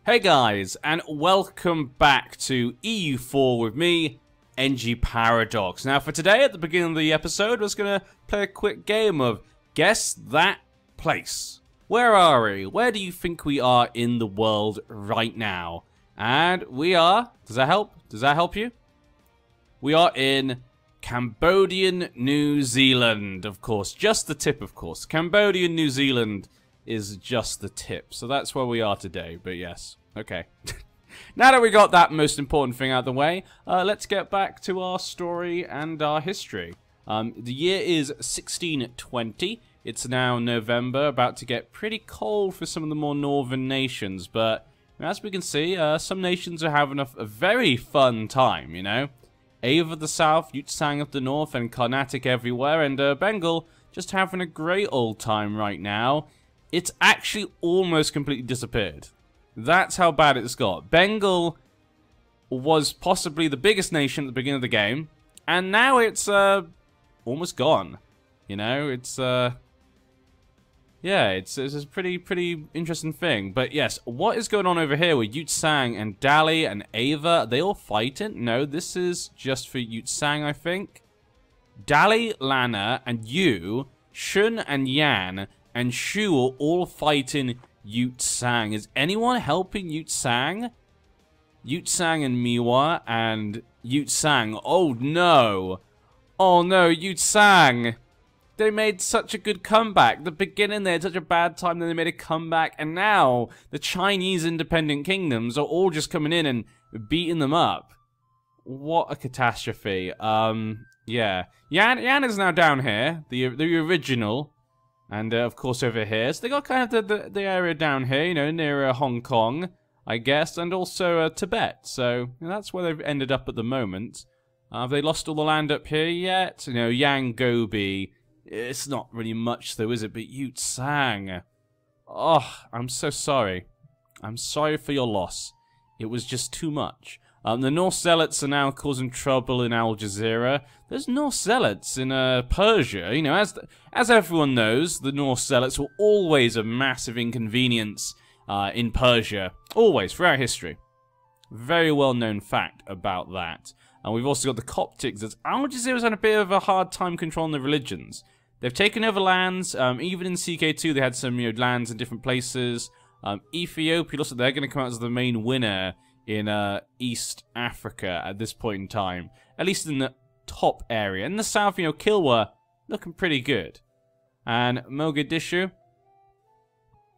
Hey guys, and welcome back to EU4 with me, NG Paradox. Now for today, at the beginning of the episode, I was going to play a quick game of Guess That Place. Where are we? Where do you think we are in the world right now? And we are, does that help? Does that help you? We are in Cambodian New Zealand, of course. Just the tip, of course. Cambodian New Zealand is just the tip. So that's where we are today, but yes. Okay. Now that we got that most important thing out of the way, let's get back to our story and our history. The year is 1620. It's now November, about to get pretty cold for some of the more northern nations, but as we can see, some nations are having a very fun time, you know? Ava the south, Yutsang of the north, and Carnatic everywhere, and Bengal just having a great old time right now. It's actually almost completely disappeared. That's how bad it's got. Bengal was possibly the biggest nation at the beginning of the game, and now it's almost gone. You know, it's yeah, it's a pretty interesting thing. But yes, what is going on over here with Yutsang and Dali and Ava? Are they all fighting? No, this is just for Yutsang, I think. Dali, Lana, and Yu, Shun and Yan, and Shu are all fighting Yutsang. Is anyone helping Yutsang? Yutsang and Miwa and Yutsang. Oh no! Oh no, Yutsang! They made such a good comeback. The beginning they had such a bad time, then they made a comeback, and now the Chinese independent kingdoms are all just coming in and beating them up. What a catastrophe. Yeah. Yan is now down here, the original. And, of course, over here. So they got kind of the area down here, you know, near Hong Kong, I guess, and also Tibet. So, you know, that's where they've ended up at the moment. Have they lost all the land up here yet? You know, Yang Gobi. It's not really much, though, is it? But Yutsang. Oh, I'm so sorry. I'm sorry for your loss. It was just too much. The North Zealots are now causing trouble in Al Jazeera. There's North Zealots in Persia. You know, as everyone knows, the North Zealots were always a massive inconvenience in Persia. Always, throughout history. Very well-known fact about that. And we've also got the Coptics. Al Jazeera's had a bit of a hard time controlling the religions. They've taken over lands. Even in CK2, they had some lands in different places. Ethiopia, also, they're going to come out as the main winner in East Africa at this point in time. At least in the top area. In the south, Kilwa, looking pretty good. And Mogadishu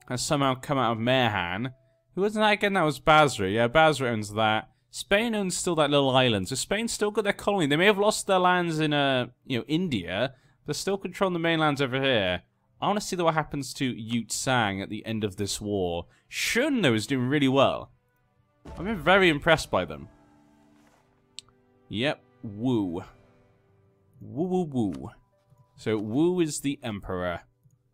has somehow come out of Meherhan. Who was that again? That was Basra. Yeah, Basra owns that. Spain owns still that little island. So Spain's still got their colony. They may have lost their lands in, India. They're still controlling the mainlands over here. I want to see what happens to Yutsang at the end of this war. Shun, though, is doing really well. I've been very impressed by them. Yep, Wu. Woo. So Wu is the emperor.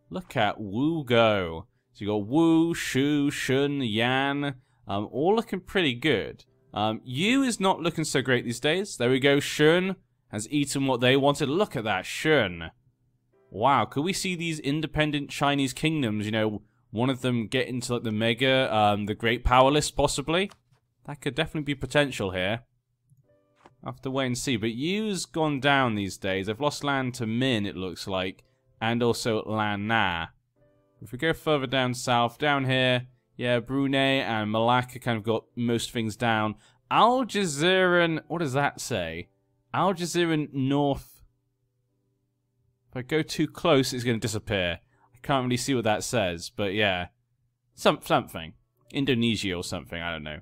Look at Wu go. So you got Wu, Shu, Shun, Yan. All looking pretty good. Yu is not looking so great these days. There we go. Shun has eaten what they wanted. Look at that, Shun. Wow, could we see these independent Chinese kingdoms, one of them get into like the mega, the great power list possibly? That could definitely be potential here. I'll have to wait and see. But Yu's gone down these days. They've lost land to Min, it looks like. And also Lan Na. If we go further down south, down here, yeah, Brunei and Malacca kind of got most things down. Al Jazeera, what does that say? Al Jazeera North. If I go too close, it's going to disappear. I can't really see what that says, but yeah. Something. Indonesia or something, I don't know.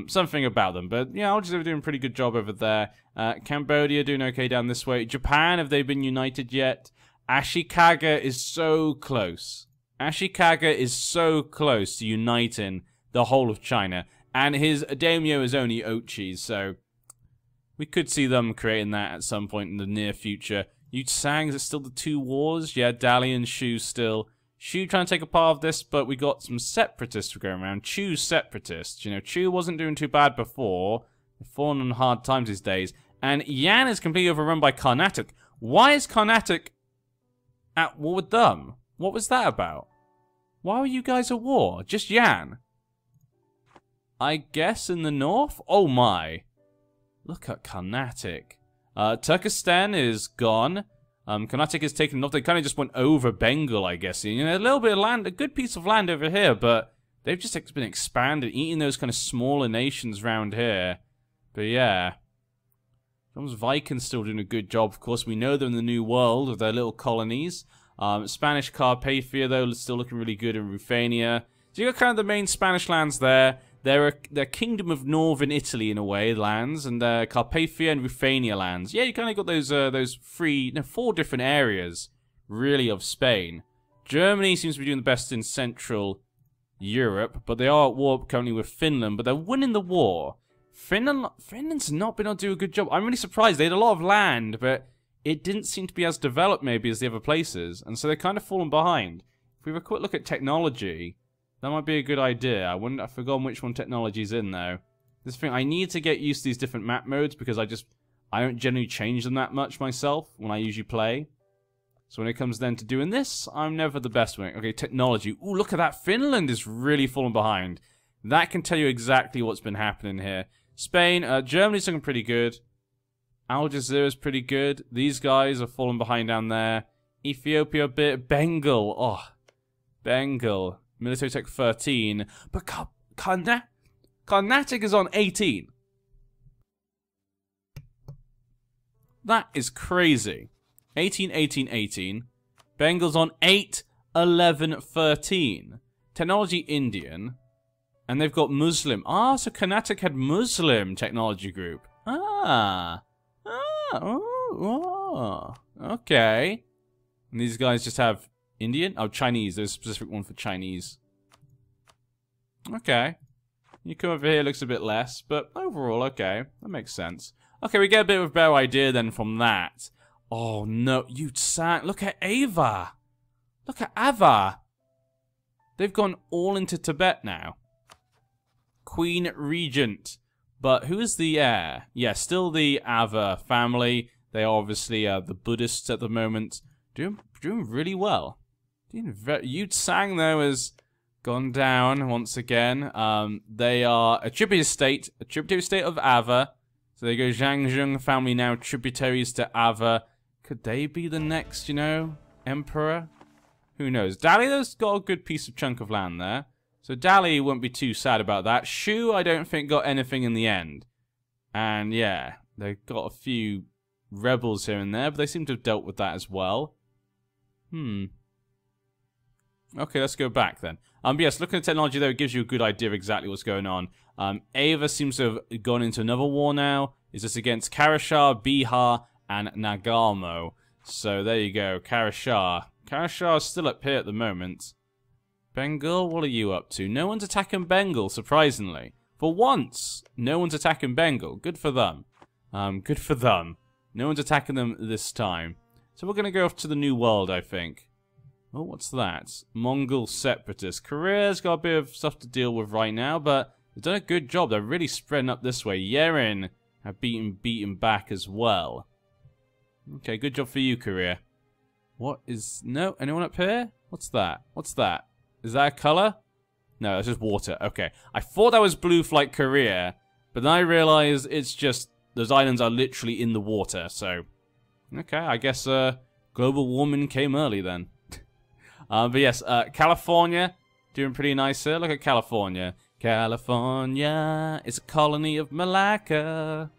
Something about them, but yeah, Al Jazeera doing a pretty good job over there. Cambodia doing okay down this way. Japan, have they been united yet? Ashikaga is so close. Ashikaga is so close to uniting the whole of China, and his daimyo is only Ochi, so we could see them creating that at some point in the near future. Yutsang, is it still the two wars? Yeah, Dali and Shu still. Shu trying to take a part of this, but we got some separatists going around. Chu's separatists. Chu wasn't doing too bad before. They're falling on hard times these days. And Yan is completely overrun by Carnatic. Why is Carnatic at war with them? What was that about? Why were you guys at war? Just Yan. I guess in the north? Oh my. Look at Carnatic. Turkestan is gone. Carnatic is taken off. They kind of just went over Bengal, I guess. You know, a little bit of land, a good piece of land over here, but they've just been expanded, eating those kind of smaller nations around here. But yeah. Those Vikings still doing a good job. Of course, we know they're in the New World with their little colonies. Spanish Carpathia, though, still looking really good in Ruthenia. So you got kind of the main Spanish lands there. They're Kingdom of Northern Italy, in a way, lands, and Carpathia and Ruthenia lands. Yeah, you kind of got those four different areas, really, of Spain. Germany seems to be doing the best in Central Europe, but they are at war currently with Finland, but they're winning the war. Finland's not been able to do a good job. I'm really surprised. They had a lot of land, but it didn't seem to be as developed, maybe, as the other places, and so they're kind of fallen behind. If we have a quick look at technology, that might be a good idea. I've forgotten which one technology's in, though. This thing, I need to get used to these different map modes, because I don't generally change them that much myself when I usually play. So when it comes then to doing this, I'm never the best one. Okay, technology. Ooh, look at that. Finland is really falling behind. That can tell you exactly what's been happening here. Spain, Germany's looking pretty good. Al Jazeera's pretty good. These guys are falling behind down there. Ethiopia a bit. Bengal. Oh, Bengal. Military Tech 13. But Carnatic is on 18. That is crazy. 18, 18, 18. Bengal's on 8, 11, 13. Technology Indian. And they've got Muslim. Ah, so Carnatic had Muslim technology group. Okay. And these guys just have Indian? Oh, Chinese. There's a specific one for Chinese. Okay. You come over here, looks a bit less, but overall, okay. That makes sense. Okay, we get a bit of a better idea then from that. Oh, no. Look at Ava. Look at Ava. They've gone all into Tibet now. Queen Regent. But who is the heir? Yeah, still the Ava family. They are obviously the Buddhists at the moment. Doing really well. Yutsang, though, has gone down once again. They are a tributary state of Ava. So they go Zhangzhung family now, tributaries to Ava. Could they be the next, you know, emperor? Who knows? Dali's got a good piece of chunk of land there. So Dali won't be too sad about that. Shu, I don't think, got anything in the end. And yeah, they've got a few rebels here and there, but they seem to have dealt with that as well. Okay, let's go back then. But yes, looking at technology though, it gives you a good idea of exactly what's going on. Ava seems to have gone into another war now. Is this against Karashar, Bihar, and Nagamo? So there you go, Karashar. Karashar is still up here at the moment. Bengal, what are you up to? No one's attacking Bengal, surprisingly. For once, no one's attacking Bengal. Good for them. Good for them. No one's attacking them this time. So we're going to go off to the New World, I think. Oh, what's that? Mongol separatists. Korea's got a bit of stuff to deal with right now, but they've done a good job. They're really spreading up this way. Yeren have beaten back as well. Okay, good job for you, Korea. What is... No, anyone up here? What's that? What's that? Is that a color? No, that's just water. Okay. I thought that was blue for, like, Korea, but then I realized it's just... Those islands are literally in the water, so... Okay, I guess, global warming came early then. But yes, California, doing pretty nice here. Look at California. California is a colony of Malacca.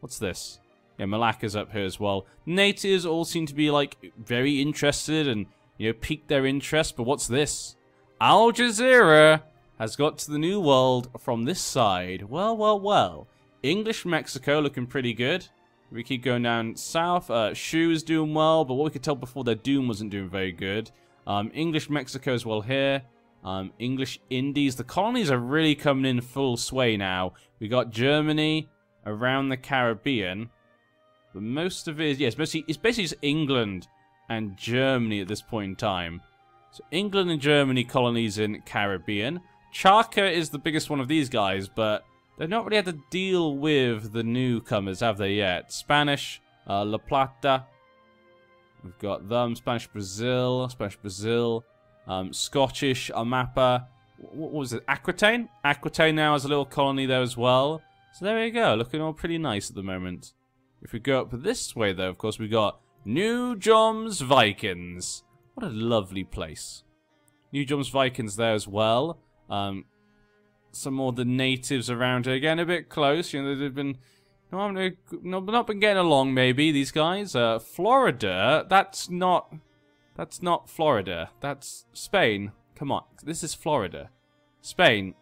What's this? Yeah, Malacca's up here as well. Natives all seem to be, like, very interested and, you know, piqued their interest. But what's this? Al Jazeera has got to the New World from this side. Well, well, well. English Mexico looking pretty good. We keep going down south. Shu is doing well, but what we could tell before, their Doom wasn't doing very good. English Mexico as well here. English Indies. The colonies are really coming in full sway now. We got Germany around the Caribbean. But most of it is, yes, it's basically just England and Germany at this point in time. So England and Germany colonies in Caribbean. Chaka is the biggest one of these guys, but they've not really had to deal with the newcomers, have they yet? Spanish, La Plata. We've got them. Spanish Brazil, Scottish, Amapa. what was it? Aquitaine? Aquitaine now has a little colony there as well. So there we go, looking all pretty nice at the moment. If we go up this way, though, of course, we got New Joms Vikings. What a lovely place. New Joms Vikings there as well. Some more of the natives around here. Again, a bit close. You know, they've been not been getting along, maybe, these guys. Florida, that's not Florida. That's Spain. Come on, this is Florida. Spain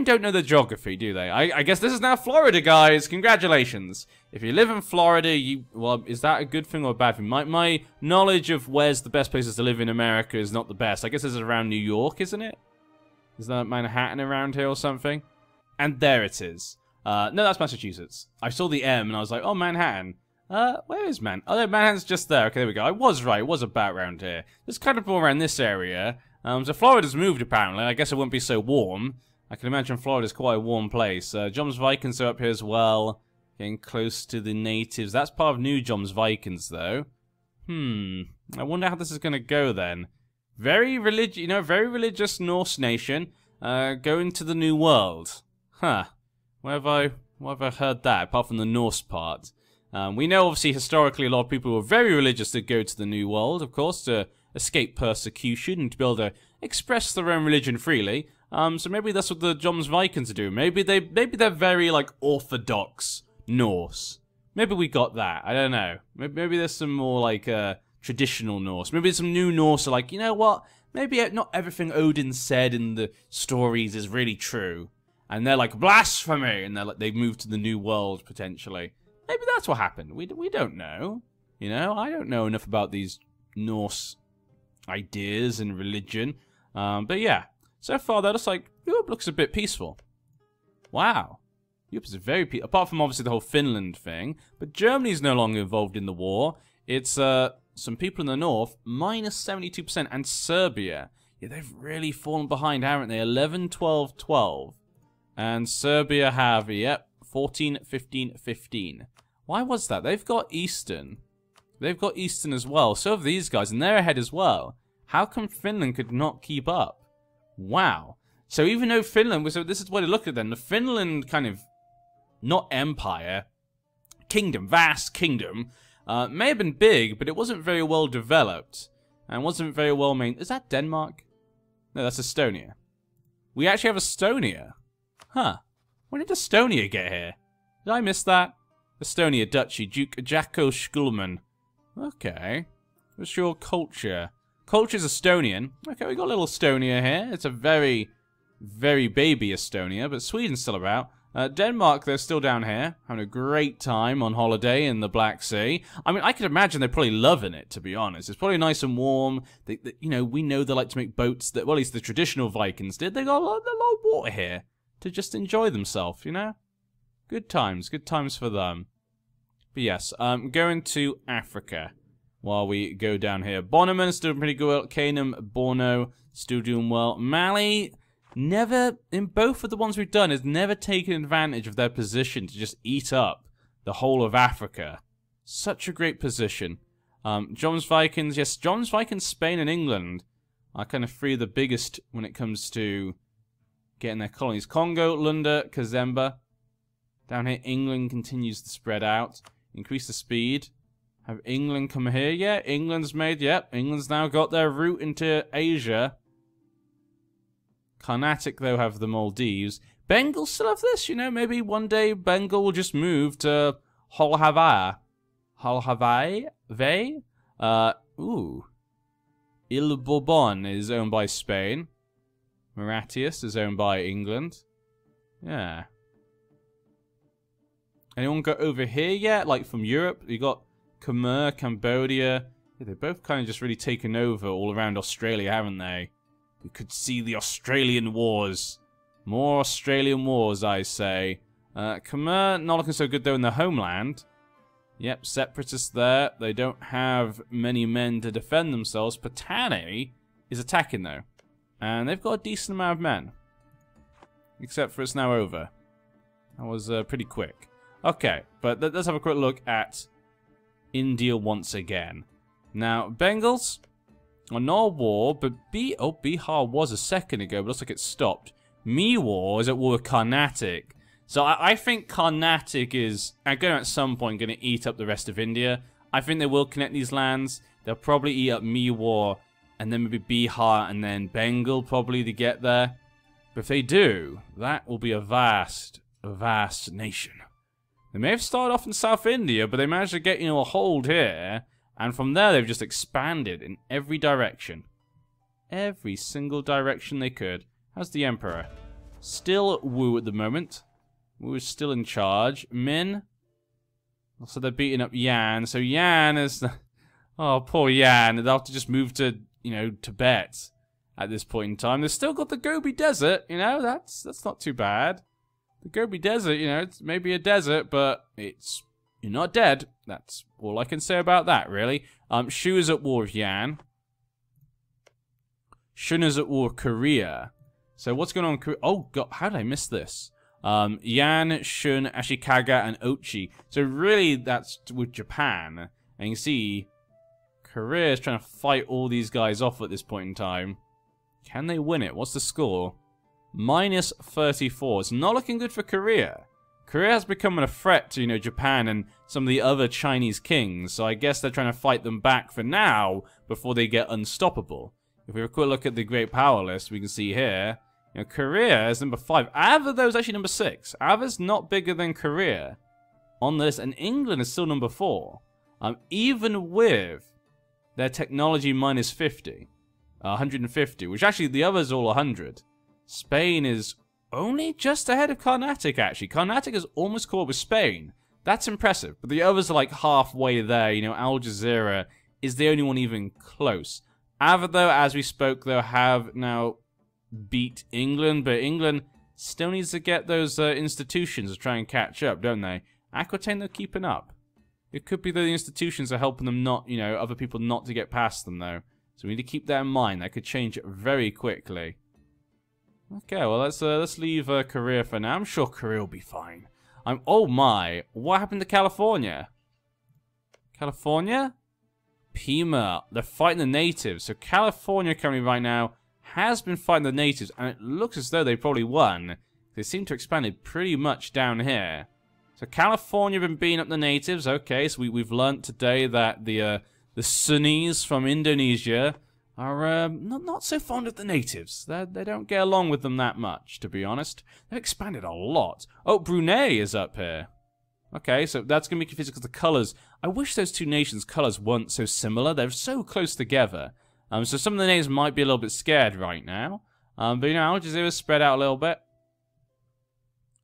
don't know the geography, do they? I guess this is now Florida, guys. Congratulations. If you live in Florida, well, is that a good thing or a bad thing? My knowledge of where's the best places to live in America is not the best. I guess this is around New York, isn't it? Is that Manhattan around here or something? And there it is. No, that's Massachusetts. I saw the M and I was like, oh, Manhattan. Where is Oh, no, Manhattan's just there. Okay, there we go. I was right. It was about around here. It's kind of more around this area. So Florida's moved, apparently. I guess it won't be so warm. I can imagine Florida's quite a warm place. Joms Vikings are up here as well. Getting close to the natives. That's part of New Joms Vikings, though. I wonder how this is going to go, then. Very religious Norse nation. Going to the New World. Huh. Where have I heard that, apart from the Norse part? We know, obviously, historically, a lot of people were very religious that go to the New World, of course, to escape persecution and to be able to express their own religion freely. So maybe that's what the Joms Vikings are doing. Maybe they're very, like, orthodox Norse. Maybe we got that. I don't know. Maybe there's some more, like, traditional Norse. Maybe some new Norse are like, you know what? Maybe not everything Odin said in the stories is really true. And they're like, blasphemy! And they move to the New World, potentially. Maybe that's what happened. We don't know. You know, I don't know enough about these Norse ideas and religion. But yeah, so far that Europe looks a bit peaceful. Wow. Europe is very peaceful, apart from obviously the whole Finland thing. But Germany's no longer involved in the war. It's some people in the north, minus 72%, and Serbia. Yeah, they've really fallen behind, haven't they? 11, 12, 12. And Serbia have, yep, 14, 15, 15. Why was that? They've got Eastern. They've got Eastern as well. So have these guys, and they're ahead as well. How come Finland could not keep up? Wow. So even though Finland, so this is what I look at then. The Finland kind of, not empire, kingdom, vast kingdom, may have been big, but it wasn't very well developed. And wasn't very well maintained. Is that Denmark? No, that's Estonia. We actually have Estonia. Huh. When did Estonia get here? Did I miss that? Estonia, Duchy, Duke Jacko Schulman. Okay. What's your culture? Culture's Estonian. Okay, we got a little Estonia here. It's a very, very baby Estonia, but Sweden's still about. Denmark, they're still down here, having a great time on holiday in the Black Sea. I mean, I can imagine they're probably loving it, to be honest. It's probably nice and warm. You know, we know they like to make boats that, well, at least the traditional Vikings did. They got a lot of water here to just enjoy themselves, you know? Good times for them. But yes, going to Africa while we go down here. Bonneman still pretty good. Canaan, Borno still doing well. Mali, never, in both of the ones we've done, has never taken advantage of their position to just eat up the whole of Africa. Such a great position. Joms Vikings, yes, Joms Vikings, Spain and England are kind of three of the biggest when it comes to getting their colonies. Congo, Lunda, Kazemba. Down here, England continues to spread out. Increase the speed. Have England come here? Yeah, England's made, yep. England's now got their route into Asia. Carnatic, though, have the Maldives. Bengal still have this, you know. Maybe one day Bengal will just move to Holhavai. Holhavai? Ooh. Il Bourbon is owned by Spain. Mauritius is owned by England. Yeah. Anyone got over here yet? Like from Europe? You got Khmer, Cambodia. Yeah, they've both kind of just really taken over all around Australia, haven't they? We could see the Australian Wars. More Australian Wars, I say. Khmer, not looking so good though in their homeland. Yep, separatists there. They don't have many men to defend themselves. Patani is attacking though. And they've got a decent amount of men. Except for it's now over. That was pretty quick. Okay, but let's have a quick look at India once again. Now, Bengals, No war, but Bihar was a second ago, but looks like it stopped. Mewar is at war with Carnatic. So I think Carnatic is going at some point going to eat up the rest of India. I think they will connect these lands. They'll probably eat up Mewar, and then maybe Bihar, and then Bengal probably to get there. But if they do, that will be a vast nation. They may have started off in South India, but they managed to get, a hold here. And from there, they've just expanded in every direction. Every single direction they could. How's the Emperor? Still Wu at the moment. Wu is still in charge. Min. Also, they're beating up Yan. So Yan is... Oh, poor Yan. They'll have to just move to, Tibet at this point in time. They've still got the Gobi Desert, That's not too bad. The Gobi Desert, it's maybe a desert, but it's... You're not dead. That's all I can say about that, really. Shu is at war with Yan. Shun is at war with Korea. So what's going on in Korea? Oh, God, how did I miss this? Yan, Shun, Ashikaga, and Ochi. So really, that's with Japan. And you can see, Korea is trying to fight all these guys off at this point in time. Can they win it? What's the score? Minus 34. It's not looking good for Korea. Korea has become a threat to, Japan and some of the other Chinese kings. So I guess they're trying to fight them back for now before they get unstoppable. If we have a quick look at the Great Power list, we can see here, Korea is number 5. Ava, though, is actually number 6. Ava's not bigger than Korea on this, and England is still number 4. Even with their technology minus 50, 150, which actually the others are all 100. Spain is only just ahead of Carnatic, actually. Carnatic is almost caught with Spain. That's impressive, but the others are like halfway there. Al Jazeera is the only one even close. Ava, though, as we spoke, though, have now beat England, but England still needs to get those institutions to try and catch up, don't they? Aquitaine, they're keeping up. It could be that the institutions are helping them not, other people not to get past them, though. So we need to keep that in mind. That could change very quickly. Okay, well, let's leave Korea for now. I'm sure Korea will be fine. Oh my, what happened to California? California? Pima, they're fighting the natives. So California currently right now has been fighting the natives, and it looks as though they probably won. They seem to have expanded pretty much down here. So California have been beating up the natives. Okay, so we've learnt today that the Sunnis from Indonesia are not so fond of the natives. They don't get along with them that much, to be honest. They've expanded a lot. Oh, Brunei is up here. Okay, so that's going to be confusing because the colours... I wish those two nations' colours weren't so similar. They're so close together. So some of the names might be a little bit scared right now. But, Al Jazeera's spread out a little bit.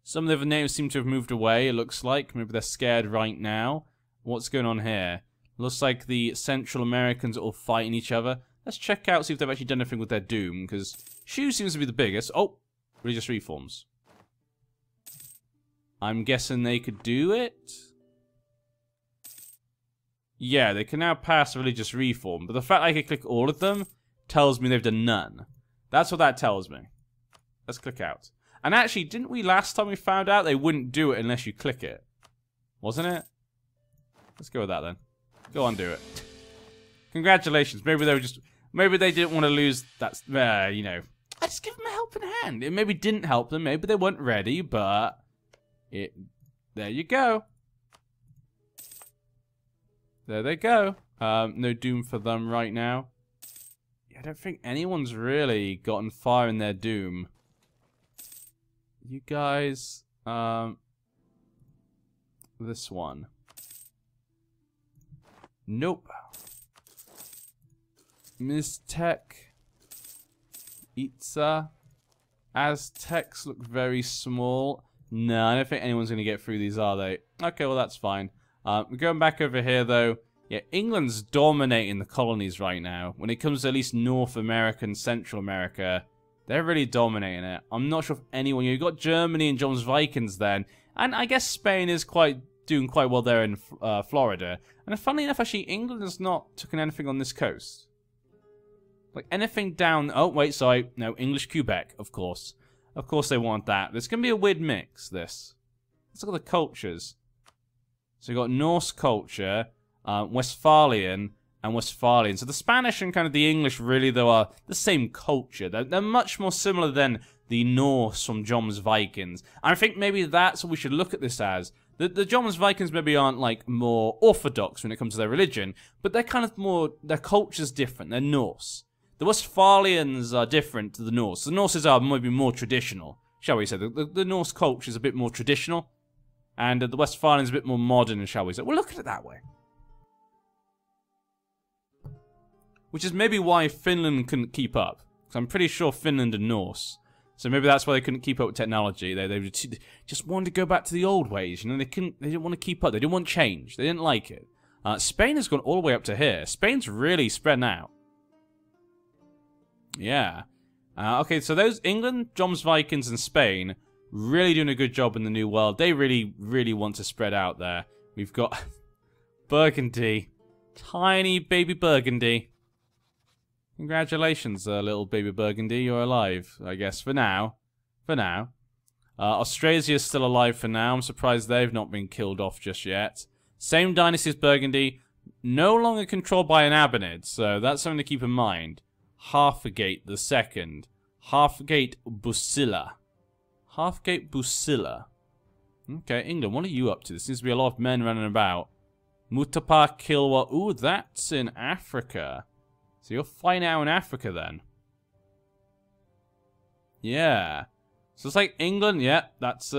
Some of the other names seem to have moved away, it looks like. Maybe they're scared right now. What's going on here? Looks like the Central Americans are all fighting each other. Let's check out, see if they've actually done anything with their doom, because Shu seems to be the biggest. Oh, religious reforms. I'm guessing they could do it? Yeah, they can now pass religious reform, but the fact I can click all of them tells me they've done none. That's what that tells me. Let's click out. And actually, didn't we last time we found out they wouldn't do it unless you click it? Wasn't it? Let's go with that then. Go on, do it. Congratulations. Maybe they were just... Maybe they didn't want to lose that... I just give them a helping hand. It maybe didn't help them. Maybe they weren't ready, but... There you go. There they go. No doom for them right now. I don't think anyone's really gotten far in their doom. You guys... This one. Nope. Miztec. Itza. Aztecs look very small. No, I don't think anyone's going to get through these, are they? Okay, well, that's fine. We're going back over here, though. Yeah, England's dominating the colonies right now. When it comes to at least North America and Central America, they're really dominating it. I'm not sure if anyone... You've got Germany and John's Vikings then. And I guess Spain is doing quite well there in Florida. And funnily enough, actually, England has not taken anything on this coast. Like, anything down... Oh, wait, sorry. No, English Quebec, of course. Of course they want that. There's going to be a weird mix, this. Let's look at the cultures. So you've got Norse culture, Westphalian, and Westphalian. So the Spanish and kind of the English really, though, are the same culture. They're much more similar than the Norse from John's Vikings. And I think maybe that's what we should look at this as. The John's Vikings maybe aren't, like, more orthodox when it comes to their religion, but they're kind of more, their culture's different. They're Norse. The Westphalians are different to the Norse. The Norses are maybe more traditional, shall we say. The Norse culture is a bit more traditional, and the Westphalians a bit more modern, shall we say. We'll look at it that way. Which is maybe why Finland couldn't keep up. Because I'm pretty sure Finland are Norse. So maybe that's why they couldn't keep up with technology. They just wanted to go back to the old ways. You know, they didn't want to keep up. They didn't want change. They didn't like it. Spain has gone all the way up to here. Spain's really spreading out. Yeah. Okay, so those England, John's Vikings, and Spain really doing a good job in the New World. They really, really want to spread out there. We've got Burgundy. Tiny baby Burgundy. Congratulations, little baby Burgundy. You're alive, I guess, for now. For now. Austrasia's still alive for now. I'm surprised they've not been killed off just yet. Same dynasty as Burgundy. No longer controlled by an Abinid, so that's something to keep in mind. Halfgate II. Halfgate Busilla. Halfgate Busilla. Okay, England, what are you up to? There seems to be a lot of men running about. Mutapa Kilwa. Ooh, that's in Africa. So you're fighting out in Africa then. Yeah. So it's like England, yeah, this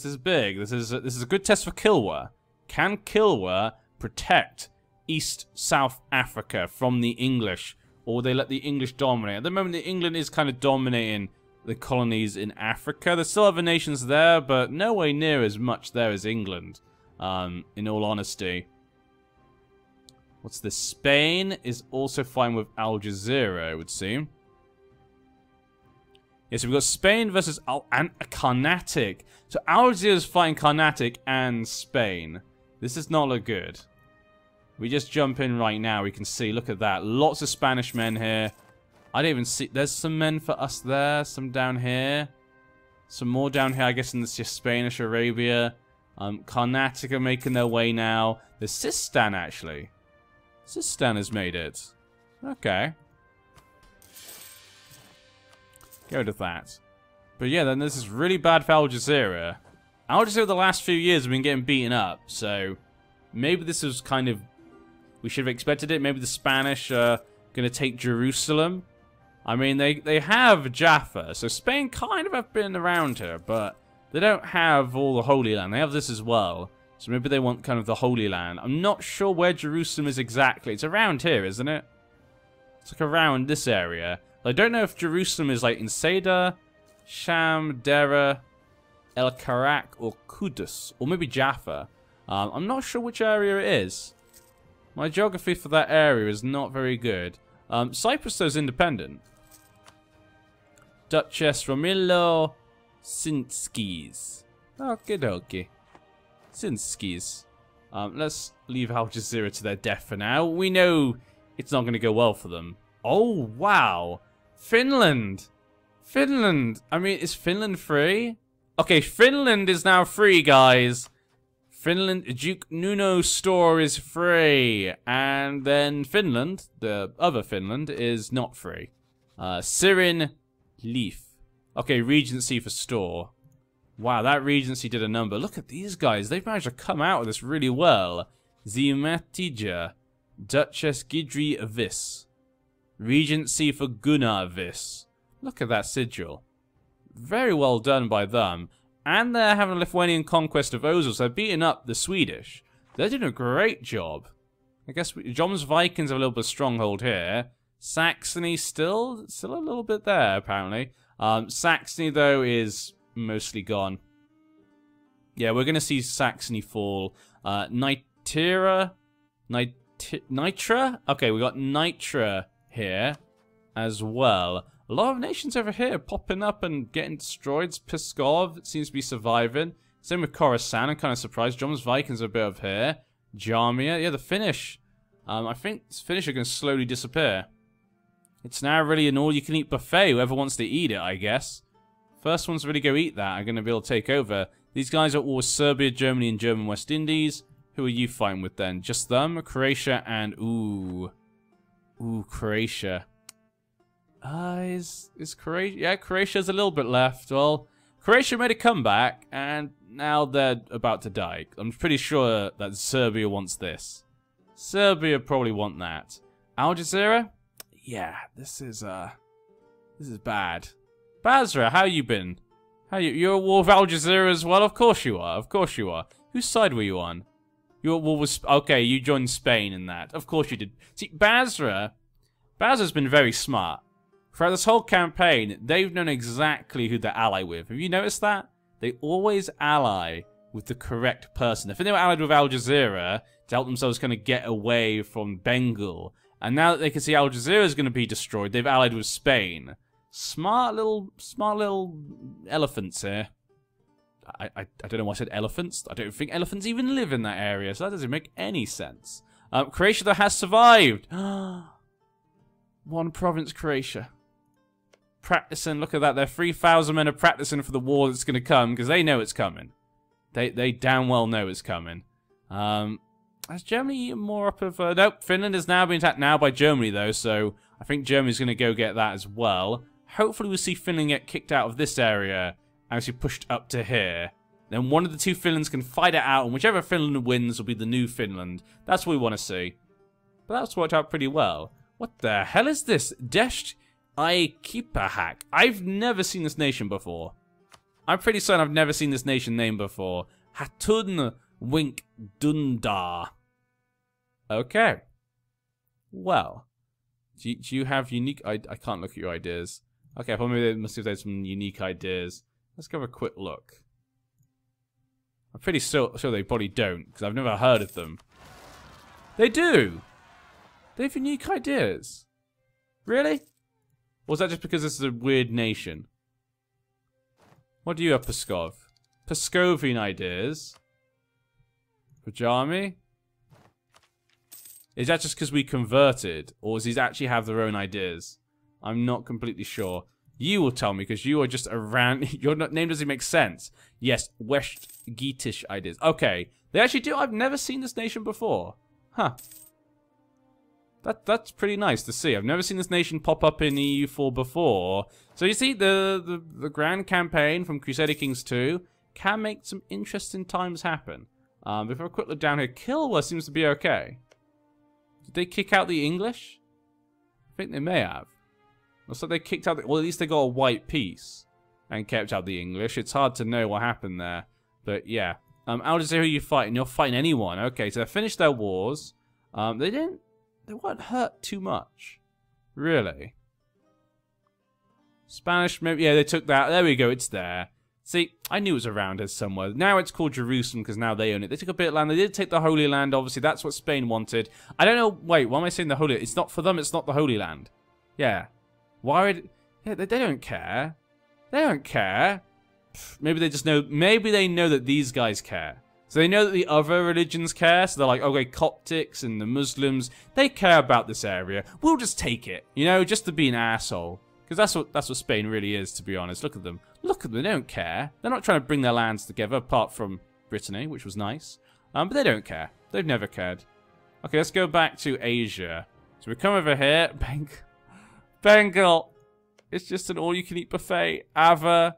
is big. This is a good test for Kilwa. Can Kilwa protect East-South Africa from the English? Or will they let the English dominate? At the moment, England is kind of dominating the colonies in Africa. There's still other nations there, but nowhere near as much there as England, in all honesty. What's this? Spain is also fine with Algeria, it would seem. Yeah, so we've got Spain versus Carnatic. So Algeria is fighting Carnatic and Spain. This does not look good. We just jump in right now. We can see, look at that. Lots of Spanish men here. I don't even see... There's some men for us there. Some down here. Some more down here, I guess, in this just Spanish Arabia. Carnatic are making their way now. There's Sistan, actually. Sistan has made it. Okay. Go to that. But yeah, then this is really bad for Algeria. Algeria the last few years have been getting beaten up, so maybe this was kind of... We should have expected it. Maybe the Spanish are going to take Jerusalem. I mean, they have Jaffa, so Spain kind of have been around here, but they don't have all the Holy Land. They have this as well. So maybe they want kind of the Holy Land. I'm not sure where Jerusalem is exactly. It's around here, isn't it? It's like around this area. I don't know if Jerusalem is like in Seda, Sham, Dera, El Karak, or Kudus. Or maybe Jaffa. I'm not sure which area it is. My geography for that area is not very good. Cyprus, though, is independent. Duchess Romilo Sinskis. Okie dokie. Sinskis. Let's leave Algeria to their death for now. We know it's not going to go well for them. Oh, wow. Finland. Finland. I mean, is Finland free? Okay, Finland is now free, guys. Finland, Duke Nuno's store is free. And then Finland, the other Finland, is not free. Sirin Leaf. Okay, Regency for store. Wow, that Regency did a number. Look at these guys. They've managed to come out of this really well. Zimatija. Duchess Gidri Vis. Regency for Gunnar Vis. Look at that sigil. Very well done by them. And they're having a Lithuanian conquest of Ozil, so they're beating up the Swedish. They're doing a great job. I guess John's Vikings have a little bit of stronghold here. Saxony still a little bit there, apparently. Saxony, though, is mostly gone. Yeah, we're going to see Saxony fall. Nitra? Okay, we got Nitra here as well. A lot of nations over here popping up and getting destroyed. Pskov seems to be surviving. Same with Khorasan. I'm kind of surprised. John's Vikings are a bit of here. Jarmia. Yeah, the Finnish. I think the Finnish are going to slowly disappear. It's now really an all-you-can-eat buffet. Whoever wants to eat it, I guess. First ones to really go eat that are going to be able to take over. These guys are all Serbia, Germany, and German West Indies. Who are you fighting with then? Just them? Croatia and... Ooh. Ooh, Croatia. Is Croatia? Yeah, Croatia's a little bit left. Well, Croatia made a comeback, and now they're about to die. I'm pretty sure that Serbia wants this. Serbia probably want that. Al Jazeera? Yeah, this is bad. Basra, how you been? You're at war with Al Jazeera as well? Of course you are. Of course you are. Whose side were you on? You at war with... Okay, you joined Spain in that. Of course you did. See, Basra's been very smart. Throughout this whole campaign, they've known exactly who to ally with. Have you noticed that? They always ally with the correct person. If they were allied with Al Jazeera to help themselves kind of get away from Bengal, and now that they can see Al Jazeera is going to be destroyed, they've allied with Spain. Smart little elephants here. I don't know why I said elephants. I don't think elephants even live in that area, so that doesn't make any sense. Croatia that has survived. One province, Croatia. Practicing, look at that. Their 3,000 men are practicing for the war that's going to come, because they know it's coming. They damn well know it's coming. Has Germany eaten more up of... nope, Finland is now being attacked now by Germany, though, so I think Germany's going to go get that as well. Hopefully we'll see Finland get kicked out of this area and actually pushed up to here. Then one of the two Finlands can fight it out, and whichever Finland wins will be the new Finland. That's what we want to see. But that's worked out pretty well. What the hell is this? Desht Aikipahak. I've never seen this nation before. I'm pretty certain I've never seen this nation name before. Hatun Wink Dundar. Okay. Well. Do you have unique... I can't look at your ideas. Okay, probably they must have some unique ideas. Let's go have a quick look. I'm pretty sure they probably don't, because I've never heard of them. They do! They have unique ideas. Really? Or is that just because this is a weird nation? What do you have, Pskov? Pskovian ideas. Pajami? Is that just because we converted? Or does these actually have their own ideas? I'm not completely sure. You will tell me, because you are just around... Your name doesn't make sense. Yes, West Geetish ideas. Okay. They actually do. I've never seen this nation before. Huh. That's pretty nice to see. I've never seen this nation pop up in EU4 before. So you see, the grand campaign from Crusader Kings 2 can make some interesting times happen. Before a quick look down here, Kilwa seems to be okay. Did they kick out the English? I think they may have. Looks like they kicked out... well, at least they got a white piece and kept out the English. It's hard to know what happened there. But yeah. Al Jazeera, who you fighting? You're fighting anyone. Okay, so they finished their wars. They weren't hurt too much. Really. Spanish, maybe... yeah, they took that. There we go, it's there. See, I knew it was around here somewhere. Now it's called Jerusalem because now they own it. They took a bit of land. They did take the Holy Land, obviously. That's what Spain wanted. I don't know... wait, why am I saying the Holy... it's not for them, it's not the Holy Land. Yeah. Why would... yeah, they don't care. They don't care. Maybe they just know... maybe they know that these guys care. So they know that the other religions care, so they're like, okay, Coptics and the Muslims, they care about this area. We'll just take it, you know, just to be an asshole. Because that's what Spain really is, to be honest. Look at them. Look at them, they don't care. They're not trying to bring their lands together, apart from Brittany, which was nice. But they don't care. They've never cared. Okay, let's go back to Asia. So we come over here. Bengal. It's just an all-you-can-eat buffet. Ava.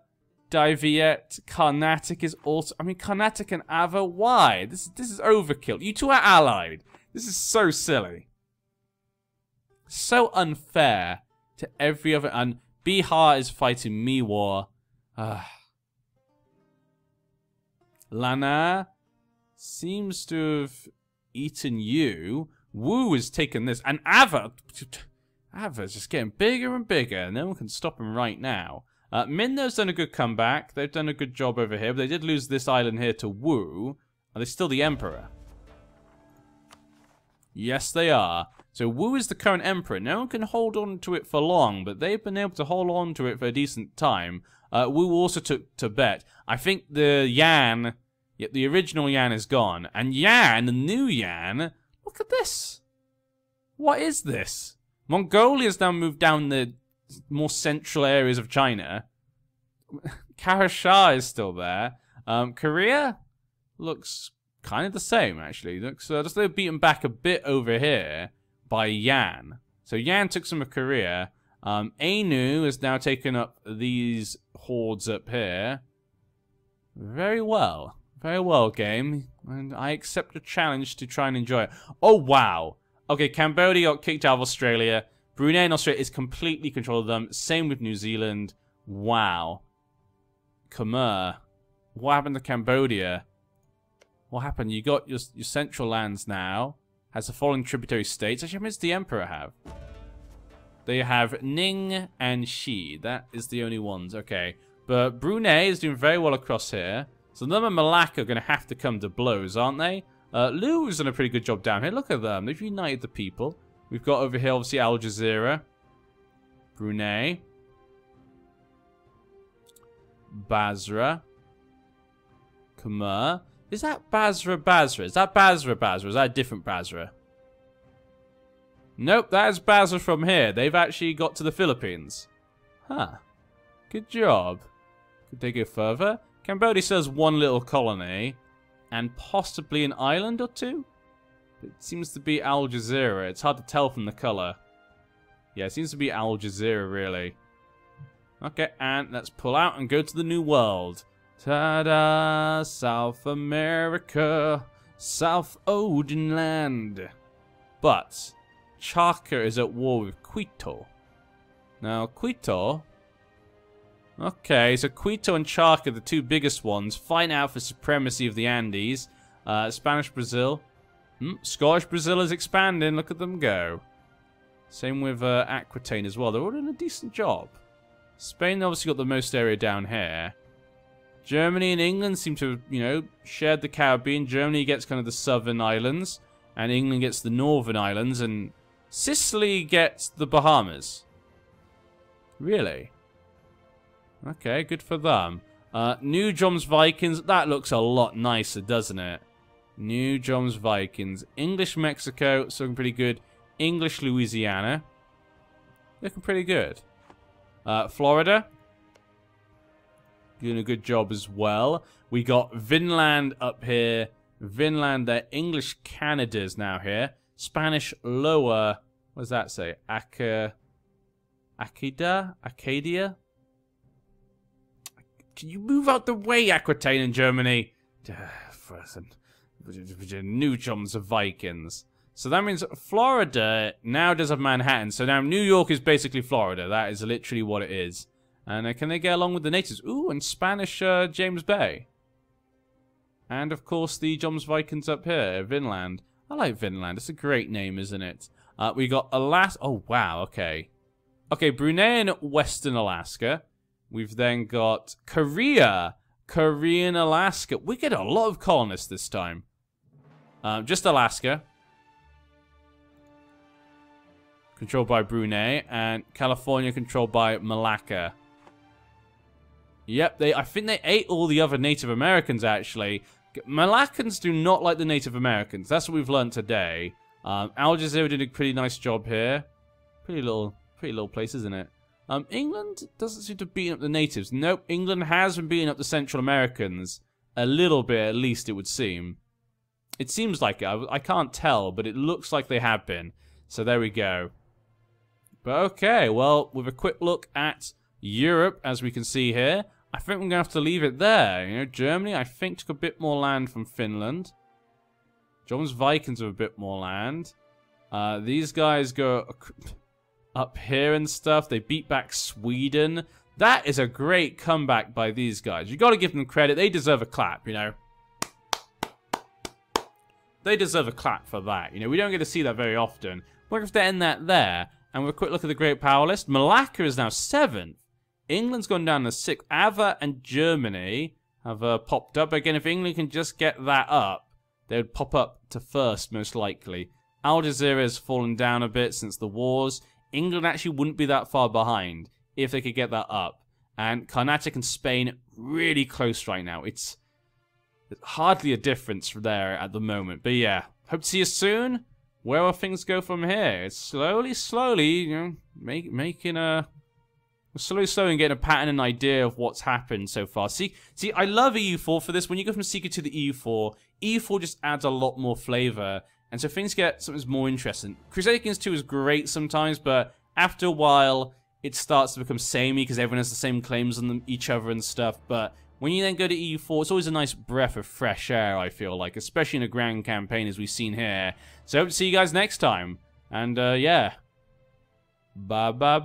Diviet, Carnatic is also... I mean, Carnatic and Ava, why? This is overkill. You two are allied. This is so silly. So unfair to every other... and Bihar is fighting Mewar. Lana seems to have eaten you. Wu has taken this. And Ava's just getting bigger and bigger. No one can stop him right now. Minno's done a good comeback. They've done a good job over here, but they did lose this island here to Wu. Are they still the Emperor? Yes, they are. So Wu is the current Emperor. No one can hold on to it for long, but they've been able to hold on to it for a decent time. Wu also took Tibet. I think the Yan, yet the original Yan is gone. And Yan, the new Yan, look at this. What is this? Mongolia's now moved down the more central areas of China. Karashar is still there. Korea looks kind of the same, actually. Looks just they're beaten back a bit over here by Yan. So Yan took some of Korea. Anu has now taken up these hordes up here. Very well. Very well, game. And I accept the challenge to try and enjoy it. Oh, wow. Okay, Cambodia got kicked out of Australia. Brunei and Australia is completely control of them. Same with New Zealand. Wow. Khmer. What happened to Cambodia? What happened? You got your central lands now. Has the following tributary states. Actually, how many does the Emperor have? They have Ning and Xi. That is the only ones. Okay. But Brunei is doing very well across here. So them and Malacca are going to have to come to blows, aren't they? Lu's done a pretty good job down here. Look at them. They've united the people. We've got over here, obviously, Al Jazeera. Brunei. Basra. Khmer. Is that Basra? Is that Basra? Is that a different Basra? Nope, that is Basra from here. They've actually got to the Philippines. Huh. Good job. Could they go further? Cambodia still has one little colony. And possibly an island or two? It seems to be Al Jazeera. It's hard to tell from the color. Yeah, it seems to be Al Jazeera, really. Okay, and let's pull out and go to the New World. Ta-da! South America. South Odin land. But Chaka is at war with Quito. Now, Quito... Okay, so Quito and Chaka, the two biggest ones, fight out for supremacy of the Andes. Spanish Brazil. Scottish Brazil is expanding. Look at them go. Same with Aquitaine as well. They're all doing a decent job. Spain obviously got the most area down here. Germany and England seem to have, you know, shared the Caribbean. Germany gets kind of the southern islands. And England gets the northern islands. And Sicily gets the Bahamas. Really? Okay, good for them. New Joms Vikings. That looks a lot nicer, doesn't it? New Joms Vikings. English Mexico. Looking pretty good. English Louisiana. Looking pretty good. Florida. Doing a good job as well. We got Vinland up here. Vinland there. English Canada's now here. Spanish Lower. What does that say? Acadia? Can you move out the way, Aquitaine in Germany? New Joms of Vikings. So that means Florida now does have Manhattan. So now New York is basically Florida. That is literally what it is. And can they get along with the natives? Ooh, and Spanish James Bay. And, of course, the Joms Vikings up here, Vinland. I like Vinland. It's a great name, isn't it? We got Alaska. Oh, wow, okay. Okay, Brunei and Western Alaska. We've then got Korea. Korean Alaska. We get a lot of colonists this time. Just Alaska. Controlled by Brunei. And California controlled by Malacca. Yep, I think they ate all the other Native Americans, actually. Malaccans do not like the Native Americans. That's what we've learned today. Al Jazeera did a pretty nice job here. Pretty little place, isn't it? England doesn't seem to beat up the natives. Nope, England has been beating up the Central Americans. A little bit, at least, it would seem. It seems like it. I can't tell, but it looks like they have been. So there we go. But okay, well, with a quick look at Europe, as we can see here, I think we're going to have to leave it there. You know, Germany, I think, took a bit more land from Finland. John's Vikings have a bit more land. These guys go up here and stuff. They beat back Sweden. That is a great comeback by these guys. You got to give them credit. They deserve a clap, you know. They deserve a clap for that. You know, we don't get to see that very often. We're going to have to end that there. And with a quick look at the Great Power List, Malacca is now 7th. England's gone down to 6th. Ava and Germany have popped up. Again, if England can just get that up, they would pop up to 1st, most likely. Al Jazeera has fallen down a bit since the wars. England actually wouldn't be that far behind if they could get that up. And Carnatic and Spain really close right now. It's hardly a difference there at the moment. But yeah, hope to see you soon. Where will things go from here? It's slowly, you know, making a... Slowly getting a pattern and idea of what's happened so far. See, I love EU4 for this. When you go from Seeker to the EU4 just adds a lot more flavor. And so things get something more interesting. Crusader Kings 2 is great sometimes, but after a while, it starts to become samey because everyone has the same claims on each other and stuff. But when you then go to EU4, it's always a nice breath of fresh air, I feel like, especially in a grand campaign as we've seen here. So I hope to see you guys next time. And yeah, bye.